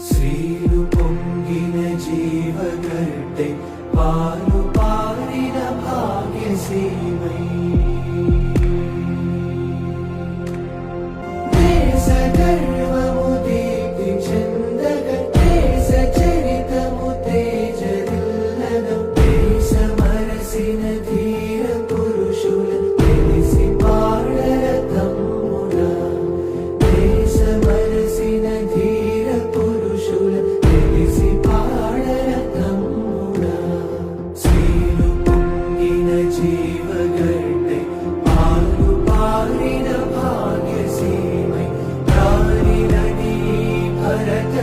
శ్రీలు పొంగిన జీవగడ్డై పాలు పారిన భాగ్యసీమై దేశ గర్వము దీప్తి చెందగ దేశ చరితము తేజరిల్లగ దేశ మరసిన ధీర పురుషుల తెలిసి పాడర తమ్ముడా దేశ మరసిన ధీర పురుషుల తెలిసి పాడర తమ్ముడా శ్రీలు పొంగిన జీవగడ్డై పాలు పారిన భాగ్యసీమై ప్రాణినది భరత